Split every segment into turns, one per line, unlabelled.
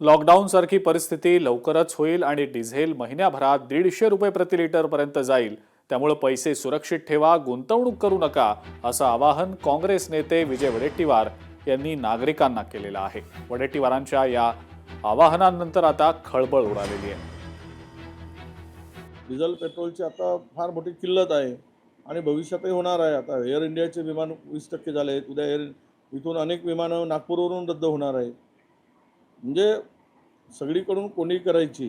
Lockdown सारखी परिस्थिती लवकरच होईल आणि डिझेल महिन्याभरात 150 रुपये प्रति लिटर पर्यंत जाईल। त्यामुळे पैसे सुरक्षित ठेवा, गुंतवणूक करू नका, असं आवाहन काँग्रेस नेते विजय वडेट्टीवार यांनी नागरिकांना केलेलं आहे। वडेट्टीवारांच्या या आवाहनानंतर आता खळबळ उडालेली आहे।
डिझेल पेट्रोलची आता फार मोठी किल्लत आहे आणि भविष्यातही होणार आहे। आता एअर इंडियाचे विमान 20% झाले आहेत, उद्या इथून अनेक विमानं नागपूरवरून रद्द होणार आहे। म्हणजे सगळीकडून कोणी करायची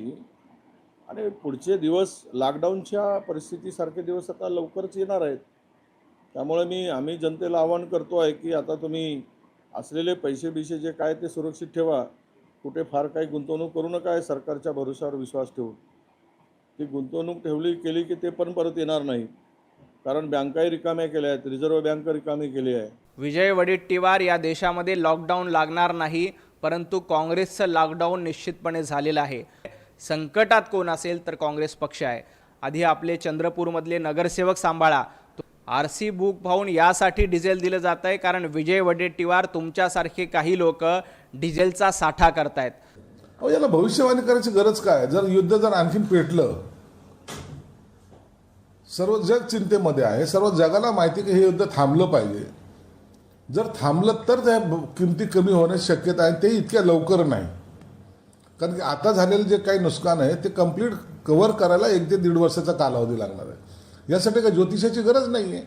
आणि पुढचे दिवस लॉकडाऊनच्या परिस्थितीसारखे दिवस आता लवकरच येणार आहेत। त्यामुळे आम्ही जनतेला आवाहन करतो आहे की आता तुम्ही असलेले पैसे जे काय ते सुरक्षित ठेवा, कुठे फार काही गुंतवणूक करू नका। सरकारच्या भरोशावर विश्वास ठेवून ती गुंतवणूक केली की ते पण परत येणार नाही, कारण बँकाही रिकाम्या केल्या आहेत, रिझर्व्ह बँक रिकामी केली आहे।
विजय वडेट्टीवार या देशामध्ये लॉकडाऊन लागणार नाही, परंतु काँग्रेसचं लॉकडाऊन निश्चितपणे झालेलं आहे। संकटात कोण असेल तर काँग्रेस पक्ष आहे। आधी आपले चंद्रपूरमधले नगरसेवक सांभाळा। आरसी बुक पाहून यासाठी डिझेल दिलं जात आहे कारण विजय वडेट्टीवार तुमच्यासारखे काही लोक डिझेलचा साठा करतायत।
अहो, याला भविष्यवाणी करायची गरज काय? जर युद्ध आणखीन पेटलं, सर्व जग चिंतेमध्ये आहे, सर्व जगाला माहिती की हे युद्ध थांबलं पाहिजे। जर थांबलं तर त्या किमती कमी होण्याची शक्यता आहे, ते इतक्या लवकर नाही। कारण की आता झालेलं जे काही नुकसान आहे ते कंप्लीट कव्हर करायला 1 ते 1.5 वर्षाचा कालावधी लागणार आहे। यासाठी काही ज्योतिषाची गरज नाही आहे।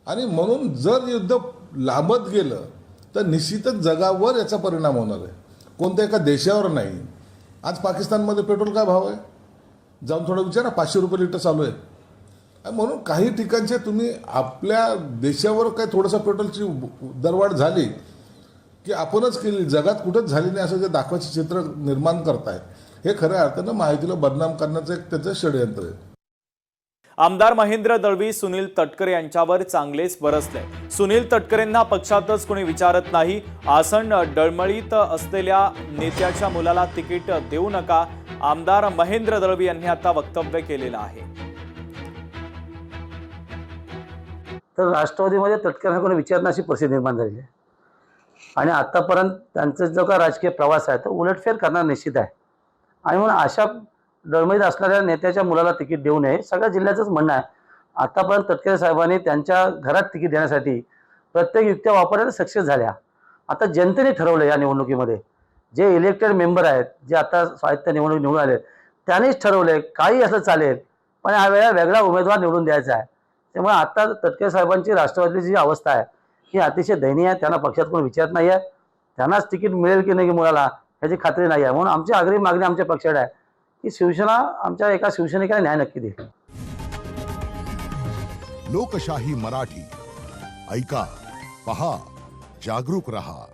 आणि म्हणून जर युद्ध लांबत गेलं तर निश्चितच जगावर याचा परिणाम होणार आहे, कोणत्या एका देशावर नाही। आज पाकिस्तानमध्ये पेट्रोल काय भाव आहे? जाऊन थोडं विचारा, 500 रुपये लिटर चालू आहे। म्हणून काही ठिकाणचे तुम्ही आपल्या देशावर काही थोडंसं पेट्रोलची दरवाढ झाली की आपणच केली, जगात कुठंच झाली नाही असं जे दाखवायचे चित्र निर्माण करतायत, हे खऱ्या अर्थानं माहितीला बदनाम करण्याचं एक त्याचं षडयंत्र आहे।
आमदार महेंद्र दळवी सुनील तटकरे यांच्यावर चांगलेच बरसले। सुनील तटकरेंना पक्षातच कोणी विचारत नाही। आसन डळमळीत असलेल्या नेत्याच्या मुलाला तिकीट देऊ नका, आमदार महेंद्र दळवी यांनी आता वक्तव्य केलेलं आहे।
तर राष्ट्रवादीमध्ये तटकऱ्यांना कोणी विचारणं अशी परिस्थिती निर्माण झाली आहे आणि आतापर्यंत त्यांचा जो का राजकीय प्रवास आहे तो उलटफेर करणार निश्चित आहे। आणि म्हणून अशा डळमळीत असणाऱ्या नेत्याच्या मुलाला तिकीट देऊ नये सगळ्या जिल्ह्याचंच म्हणणं आहे। आतापर्यंत तटकरे साहेबांनी त्यांच्या घरात तिकीट देण्यासाठी प्रत्येक युक्त्या वापरायला सक्सेस झाल्या। आता जनतेने ठरवलं या निवडणुकीमध्ये, जे इलेक्टेड मेंबर आहेत, जे आता स्वायत्त निवडणूक निवडून आले, त्यांनीच ठरवलंय काही असं चालेल पण या वेळेला वेगळा उमेदवार निवडून द्यायचा आहे। त्यामुळे आता तटकरे साहेबांची राष्ट्रवादीची जी अवस्था आहे ही अतिशय दयनीय आहे। त्यांना पक्षात कोण विचारत नाही आहे, त्यांनाच तिकीट मिळेल की नाही मुलाला याची खात्री नाही आहे। म्हणून आमची आग्रही मागणी आमच्या पक्षाकडे आहे की शिवसेना आमच्या एका शिवसैनिकाला न्याय नक्की देईल।
लोकशाही मराठी ऐका, पहा, जागरूक रहा।